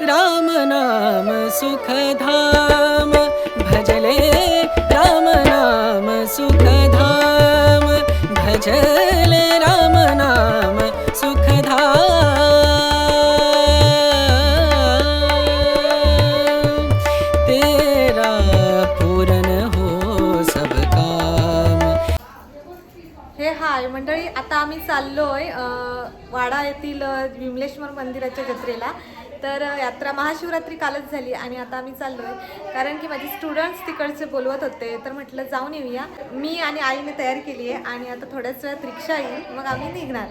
राम नाम सुखधाम भजले राम नाम सुखधाम भजले राम नाम सुखधाम तेरा पूर्ण हो सब काम। हे हाय मंडळी, आता आम्ही चाललोय वाडा येथील विमलेश्वर मंदिराच्या जत्रेला. तर यात्रा महाशिवरात्री कालच झाली आणि आता आम्ही चाललोय कारण की माझे स्टुडंट्स तिकडचे बोलवत होते, तर म्हटलं जाऊन येऊया. मी आणि आईने तयारी केली आहे आणि आता थोड्याच वेळात रिक्षा येईल, मग आम्ही निघणार.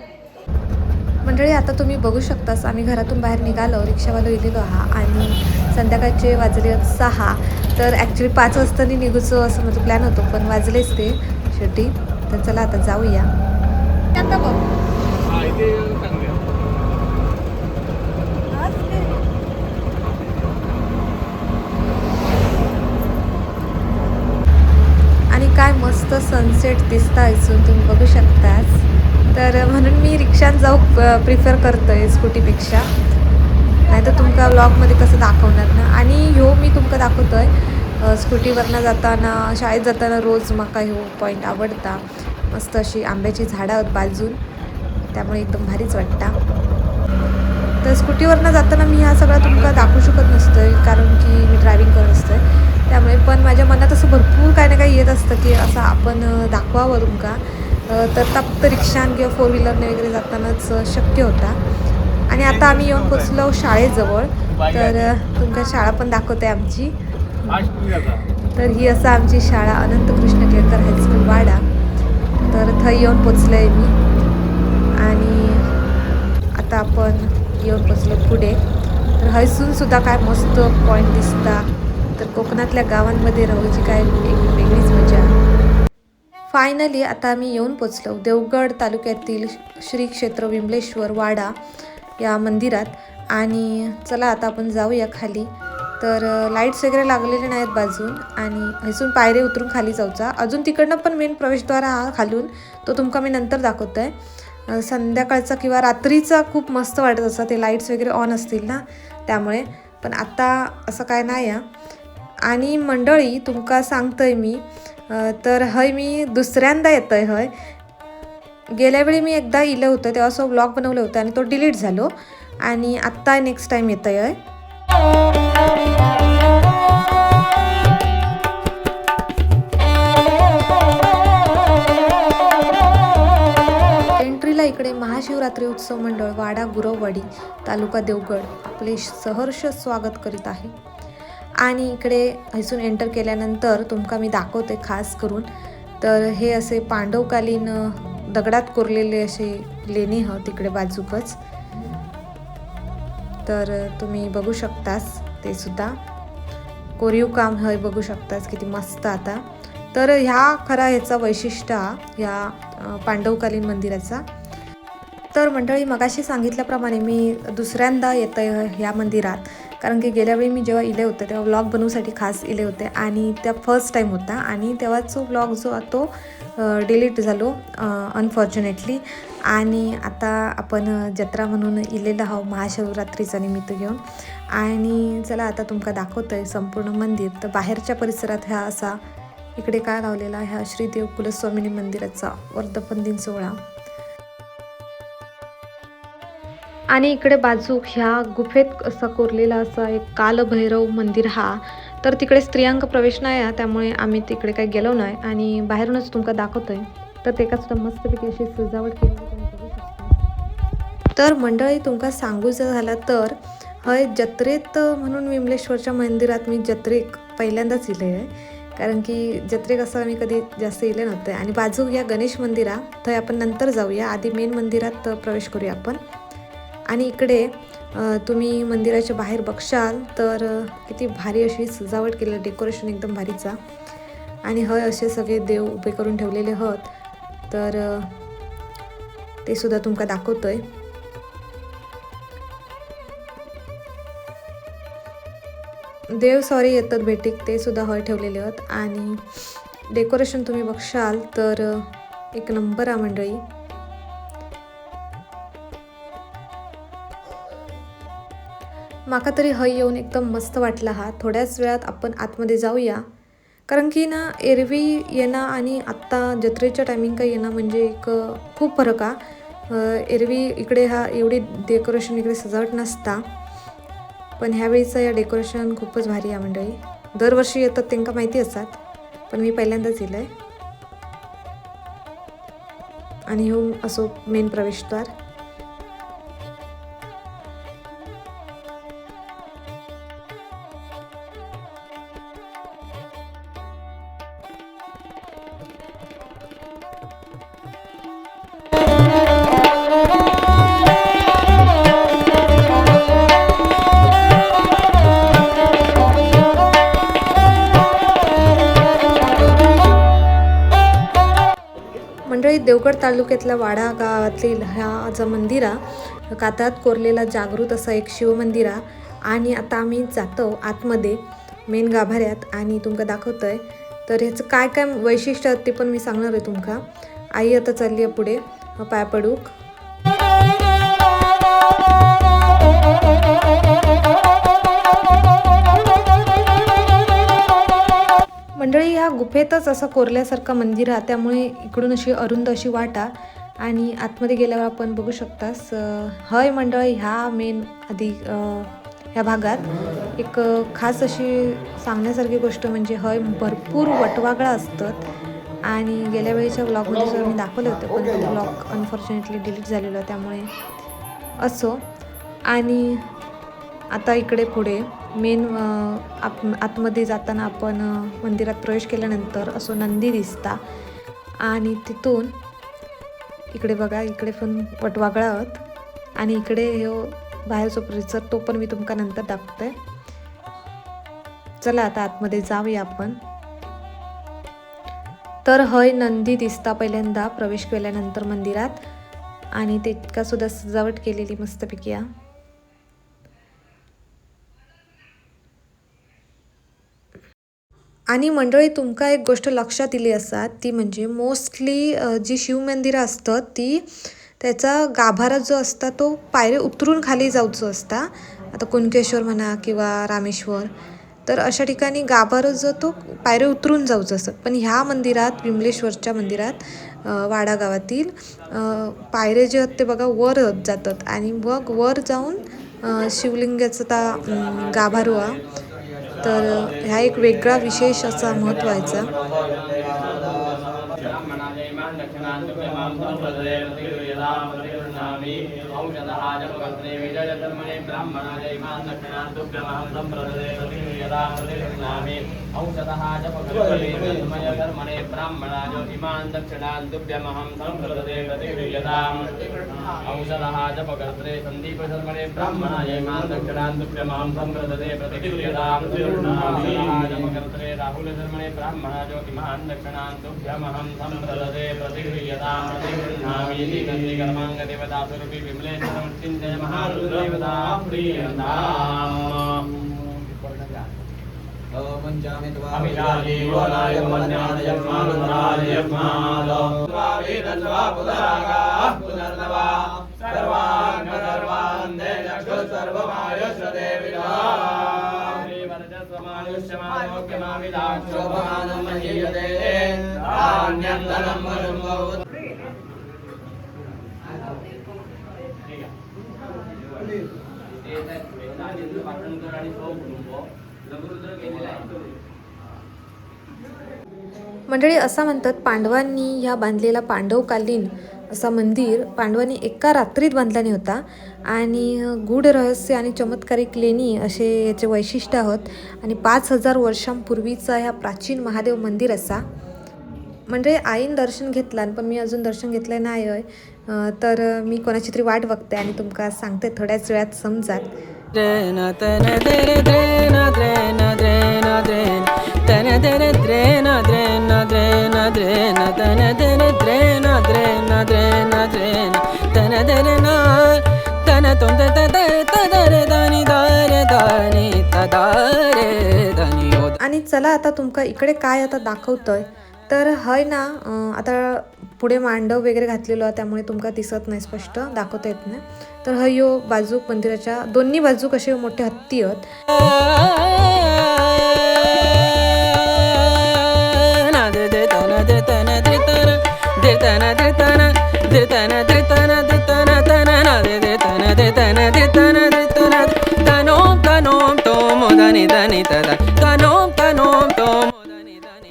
मंडळी, आता तुम्ही बघू शकतास आम्ही घरातून बाहेर निघालो, रिक्षावाला गेलेलो आणि संध्याकाळचे वाजले 6. तर ॲक्च्युली 5 वाजता निघूचं असं माझं प्लॅन होतो, पण वाजलेच ते शेवटी. तर चला आता जाऊया. आता बघ आणि काय मस्त सनसेट दिसता इथून तुम्ही बघू शकताच. तर म्हणून मी रिक्षात जाऊ प्रिफर करतोय स्कूटीपेक्षा, नाही तर तुमका व्लॉगमध्ये कसं दाखवणार ना. आणि ह्यो मी तुमका दाखवतोय स्कूटीवरनं जाताना, शाळेत जाताना रोज मका ह्यो पॉईंट आवडता. मस्त अशी आंब्याची झाडं आहेत बाजून, त्यामुळे एकदम भारीच वाटता. तर स्कूटीवरनं जाताना मी हा सगळा तुमका दाखवू शकत नसतोय कारण की मी ड्रायव्हिंग करत असतोय, त्यामुळे. पण माझ्या मनात असं भरपूर काय ना काही येत असतं की असं आपण दाखवावं तुमका. तर फक्त रिक्षान किंवा 4 व्हीलरने वगैरे जातानाच शक्य होता. आणि आता आम्ही येऊन पोचलो शाळेजवळ. तर तुमका शाळा पण दाखवते आमची. तर ही असं आमची शाळा, अनंत कृष्ण केळकर हायस्कूल वाडा. तर थंय येऊन पोचलोय मी आणि आता आपण येऊन पोचलो पुढे. तर हयसून सुद्धा काय मस्त पॉईंट दिसता. तर कोकणातल्या गावांमध्ये राहूची काय एक वेगळीच मजा. फायनली आता आम्ही येऊन पोचलो देवगड तालुक्यातील श्री क्षेत्र विमलेश्वर वाडा या मंदिरात. आणि चला आता आपण जाऊया खाली. तर लाईट्स वगैरे लागलेले नाहीत बाजून आणि हयसून पायरे उतरून खाली जाऊचा. अजून तिकडनं पण मेन प्रवेशद्वार हा खालून, तो तुमका मी नंतर दाखवतोय. संध्याकाळचा किंवा रात्रीचा खूप मस्त वाटत असं, ते लाईट्स वगैरे ऑन असतील ना त्यामुळे. पण आता असं काय नाही आहे. आणि मंडळी तुमका सांगतोय मी, तर हय मी दुसऱ्यांदा येतोय. हय गेल्या वेळी मी एकदा इलं होतं तेव्हा असं व्लॉग बनवलं होतं आणि तो डिलीट झालो. आणि आत्ता नेक्स्ट टाईम येतोय हय. एंट्रीला इकडे महाशिवरात्री उत्सव मंडळ वाडा गुरववाडी तालुका देवगड आपले सहर्ष स्वागत करीत आहे. आणि इकडे हयसून एंटर केल्यानंतर तुमका मी दाखवते खास करून. तर हे असे पांडवकालीन दगडात कोरलेले असे लेणी ह तिकडे बाजूकच. तर तुम्ही बघू शकतास ते सुद्धा कोरीव काम हय, बघू शकतास किती मस्त. आता तर ह्या खरा ह्याचा वैशिष्ट्य ह्या पांडवकालीन मंदिराचा. तर मंडळी मगाशी सांगितल्याप्रमाणे मी दुसऱ्यांदा येतोय ह्या मंदिरात, कारण की गेल्या वेळी मी जेव्हा इले होते तेव्हा व्लॉग बनवूसाठी खास इले होते आणि त्या फर्स्ट टाईम होता आणि तेव्हाचा व्लॉग जो तो डिलीट झालो अनफॉर्च्युनेटली. आणि आता आपण जत्रा म्हणून इलेला आहो महाशिवरात्रीचा निमित्त घेऊन. आणि चला आता तुमका दाखवतोय संपूर्ण मंदिर. तर बाहेरच्या परिसरात ह्या असा इकडे काय लावलेला ह्या श्रीदेव कुलस्वामिनी मंदिराचा वर्धापन दिन सोहळा. आणि इकडे बाजूक ह्या गुफेत असा कोरलेला असा एक कालभैरव मंदिर हा. तर तिकडे स्त्रियांक प्रवेश नाही आहे, त्यामुळे आम्ही तिकडे काही गेलो नाही आणि बाहेरूनच तुमका दाखवतोय. तर ते का सुद्धा मस्तपैकी अशी सजावट केली. तर मंडळी तुमका सांगूचं झालं तर हय जत्रेत म्हणून विमलेश्वरच्या मंदिरात मी जत्रेक पहिल्यांदाच इले आहे, कारण की जत्रेक असं मी कधी जास्त इले नव्हते. आणि बाजू या गणेश मंदिरा तर आपण नंतर जाऊया, आधी मेन मंदिरात प्रवेश करूया आपण. आणि इकडे तुम्ही मंदिराच्या बाहेर बघशाल तर किती भारी अशी सजावट केलेलं, डेकोरेशन एकदम भारीचा. आणि हय असे सगळे देव उभे करून ठेवलेले आहेत. तर ते सुद्धा तुमका दाखवतोय. देव सॉरी येतात भेटीक, ते सुद्धा हय ठेवलेले आहेत. आणि डेकोरेशन तुम्ही बघशाल तर एक नंबर आहे मंडळी. माका तरी हय येऊन एकदम मस्त वाटला हा. थोड्याच वेळात आपण आतमध्ये जाऊया, कारण की ना एरवी येणं आणि आत्ता जत्रेच्या टायमिंग येणं म्हणजे एक खूप फरक हा. एरवी इकडे हा एवढी डेकोरेशन इकडे सजावट नसता, पण ह्यावेळीचं या डेकोरेशन खूपच भारी आहे मंडळी. दरवर्षी येतात त्यांना माहिती असतात, पण मी पहिल्यांदाच येलं आहे. आणि हो असो मेन प्रवेशद्वार. मंडळी देवगड तालुक्यातल्या वाडा गावातील ह्या जो मंदिरा कातळात कोरलेला जागृत असा एक शिवमंदिर आहे. आणि आता आम्ही जातो आतमध्ये मेन गाभाऱ्यात आणि तुमका दाखवतोय. तर ह्याचं काय काय वैशिष्ट्य ते पण मी सांगणार आहे तुमका. आई आता चालली आहे पुढे पाय पडूक. मंडळी ह्या गुफेतच असं कोरल्यासारखं मंदिर आहे, त्यामुळे इकडून अशी अरुंद अशी वाटा. आणि आतमध्ये गेल्यावर आपण बघू शकतास हय मंडळी ह्या मेन आधी ह्या भागात एक खास अशी सांगण्यासारखी गोष्ट म्हणजे हय भरपूर वटवागळा असतात. आणि गेल्या वेळेच्या व्लॉगमध्ये जर मी दाखवलं होतं, पण तो व्लॉग अनफॉर्च्युनेटली डिलीट झालेलं, त्यामुळे असो. आणि आता इकडे पुढे मेन आतमध्ये जाताना आपण मंदिरात प्रवेश केल्यानंतर असो नंदी दिसता. आणि तिथून इकडे बघा, इकडे पण वटवागळा आहोत. आणि इकडे हे बाहेरचा परिसर तो पण मी तुमका नंतर दाखवते. चला आता आतमध्ये जाऊया आपण. तर हय नंदी दिसता पहिल्यांदा प्रवेश केल्यानंतर मंदिरात. आणि ते इतका सुद्धा सजावट केलेली मस्तपैकी आहे. आणि मंडळी तुमका एक गोष्ट लक्षात दिली असा, ती म्हणजे मोस्टली जी शिवमंदिरं असतात ती त्याचा गाभारा जो असता तो पायरे उतरून खाली जाऊचं असता. आता कुणकेश्वर म्हणा किंवा रामेश्वर, तर अशा ठिकाणी गाभारा जो तो पायरे उतरून जाऊचं असतं. पण ह्या मंदिरात विमलेश्वरच्या मंदिरात वाडा गावातील पायरे जे आहेत ते बघा वर जातात. आणि मग वर जाऊन शिवलिंगाचं ता गाभारो आहे. तर ह्या एक वेगळा विशेष असा महत्त्वाचा. राहुल धर्मणे ब्राह्मणाजो इमान दक्षिणान्तुभ्यमहं संप्रददे प्रतिगृह्यतां प्रतिगृह्णामीति गन्धि कर्माङ्ग देवतासुरपि विमलेशसंचिन्तय महारुद्रदेवता प्रीयताम् पंचामि त्वामिषाजीवो नायमन्यानयमानुराजयमालो स्वावेदस्वा पुनरागाः पुनर्नवा सर्वाङ्गधर्वान्ते चक्षुः सर्वमायुष्यते विराम् श्रीवर्चस्वमायुष्यमारोग्यमाविदाक्षोभमानं महीयते धान्यं धनं वशं भवति. मंडळी असा म्हणतात पांडवांनी ह्या बांधलेला पांडवकालीन असा मंदिर पांडवांनी एका रात्रीत बांधल्याने होता. आणि गूढ रहस्य आणि चमत्कारिक लेणी असे याचे वैशिष्ट्य आहोत. आणि 5000 वर्षांपूर्वीचा ह्या प्राचीन महादेव मंदिर असा. म्हणजे आईन दर्शन घेतलं, पण मी अजून दर्शन घेतलं नाही आहे. तर मी कोणाची तरी वाट बघते आणि तुमका सांगते थोड्याच वेळात समजात. आणि चला आता तुमका इकडे काय आता दाखवतोय तर हय ना आता पुढे मांडव वगैरे घातलेलो आहे त्यामुळे तुमका दिसत नाही, स्पष्ट दाखवता येत नाही. तर हयो बाजूक मंदिराच्या दोन्ही बाजूक असे मोठे हत्ती आहेत.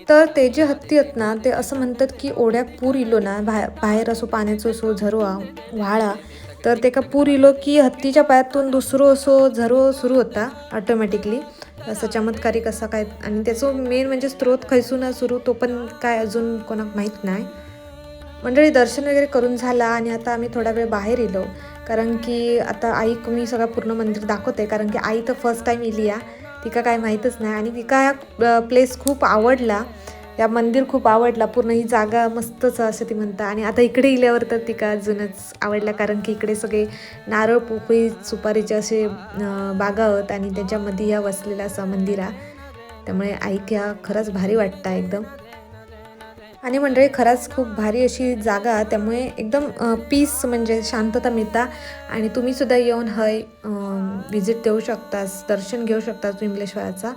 तर ते जे हत्ती आहेत ना ते असं म्हणतात की ओढ्याक पूर इलो ना बाहेर असो पाण्याचो असो झरवा व्हाळा, तर ते का पूर इलो की हत्तीच्या पायातून दुसरो असो झरो सुरू होता ऑटोमॅटिकली. असं चमत्कारिक असा काय, आणि त्याचं मेन म्हणजे स्त्रोत खैसून सुरू तो पण काय अजून कोणाक माहीत नाही. मंडळी दर्शन वगैरे करून झाला आणि आता आम्ही थोडा वेळ बाहेर इलो, कारण की आता आईक मी सगळं पूर्ण मंदिर दाखवते, कारण की आई तर फर्स्ट टाईम इली या, तिका काय माहीतच नाही आणि तिका ह्या प्लेस खूप आवडला, या मंदिर खूप आवडला, पूर्ण ही जागा मस्तच असं ती म्हणता. आणि आता इकडे इल्यावर तर तिका अजूनच आवडला, कारण की इकडे सगळे नारळ पोकळी सुपारीचे असे बागा आहेत आणि त्याच्यामध्ये ह्या वसलेला असा मंदिर आहे, त्यामुळे ऐक ह्या खरंच भारी वाटतं एकदम. आणि मंडळी खरंच खूप भारी अशी जागा, त्यामुळे एकदम पीस म्हणजे शांतता मिळता आणि तुम्ही सुद्धा येऊन हय विजिट देऊ शकतास, दर्शन घेऊ शकता विमलेश्वराचा.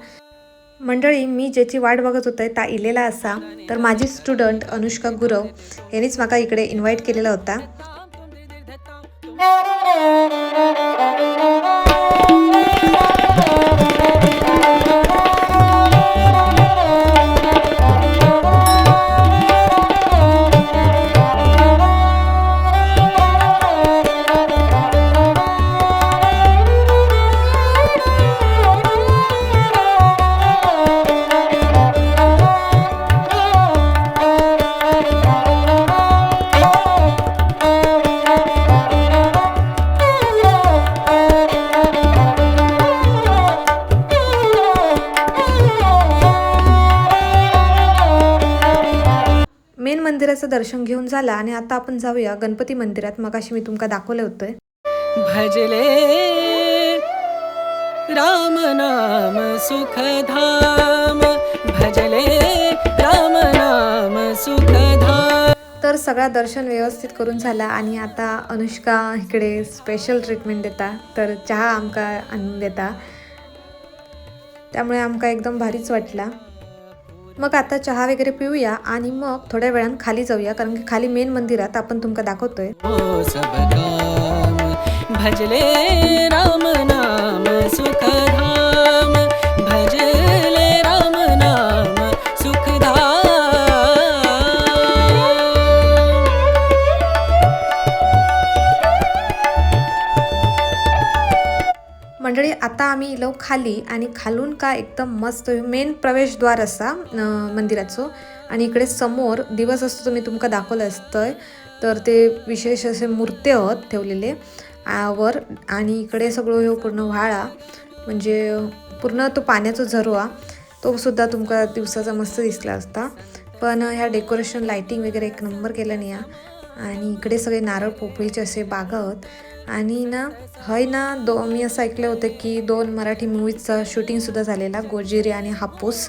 मंडळी मी ज्याची वाट बघत होते ता इलेला असा, तर माझी स्टुडंट अनुष्का गुरव यांनीच माका इकडे इन्व्हाइट केलेला होता. मेन मंदिराचं दर्शन घेऊन झाला आणि आता आपण जाऊया गणपती मंदिरात. मगाशी मी तुमका दाखवलं होतं. भजले राम नाम सुखधाम, भजले राम नाम सुखधाम. तर सगळा दर्शन व्यवस्थित करून झाला आणि आता अनुष्का इकडे स्पेशल ट्रीटमेंट देता, तर चहा आमका आणून देता, त्यामुळे आमका एकदम भारीच वाटला. मग आता चहा वगैरे पिऊया आणि मग थोड्या वेळानं खाली जाऊया, कारण की खाली मेन मंदिरात आपण तुमका दाखवतोय. हो सब काम भजले राम नाम सुखधाम, भजले राम नाम सुखधाम. मंडळी आता आम्ही इलो खाली आणि खालून का एकदम मस्त मेन प्रवेशद्वार असा मंदिराचं, आणि इकडे समोर दिवस असतो तो मी तुमका दाखवलं असतंय, तर ते विशेष असे मूर्ती आहेत ठेवलेले वर, आणि इकडे सगळं हे पूर्ण व्हाळा म्हणजे पूर्ण तो पाण्याचा झरवा तो सुद्धा तुमका दिवसाचा मस्त दिसला असता. पण ह्या डेकोरेशन लाईटिंग वगैरे एक नंबर केलं नाही. आणि इकडे सगळे नारळ पोपळीचे असे बागा आहेत. आणि ना हय ना मी असं ऐकलं होतं की 2 मराठी मूवीजचं शूटिंगसुद्धा झालेला, गोजिरी आणि हापूस,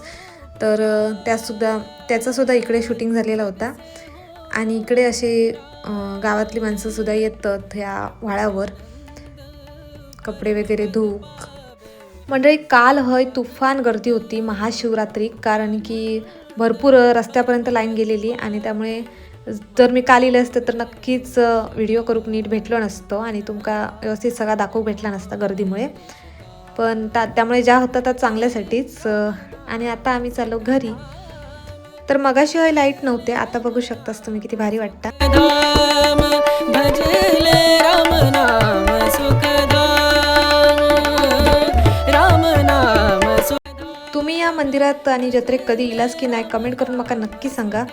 तर त्याचासुद्धा इकडे शूटिंग झालेला होता. आणि इकडे असे गावातली माणसंसुद्धा येतात ह्या व्हाळावर कपडे वगैरे धुवूक. मंडळी काल हय तुफान गर्दी होती महाशिवरात्री, कारण की भरपूर रस्त्यापर्यंत लाईन गेलेली, आणि त्यामुळे जर मी काल इले असते तर नक्कीच व्हिडिओ करूक नीट भेटलो नसतो आणि तुमका व्यवस्थित सगळा दाखवू भेटला नसता गर्दीमुळे. पण त्यामुळे ज्या होता त्या चांगल्यासाठीच. आणि आता आम्ही चाललो घरी. तर मगाशी हय लाईट नव्हते, आता बघू शकतास तुम्ही किती भारी वाटतं. भजले राम नाम सुखधाम, राम नाम सुखधाम. तुम्ही या मंदिरात आणि जत्रेत कधी इलास की नाही कमेंट करून मला नक्की सांगा.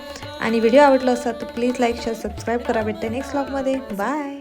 आणि व्हिडिओ आवडला असेल तर प्लीज लाईक शेअर सबस्क्राईब करा. भेटते नेक्स्ट व्लॉगमध्ये. बाय.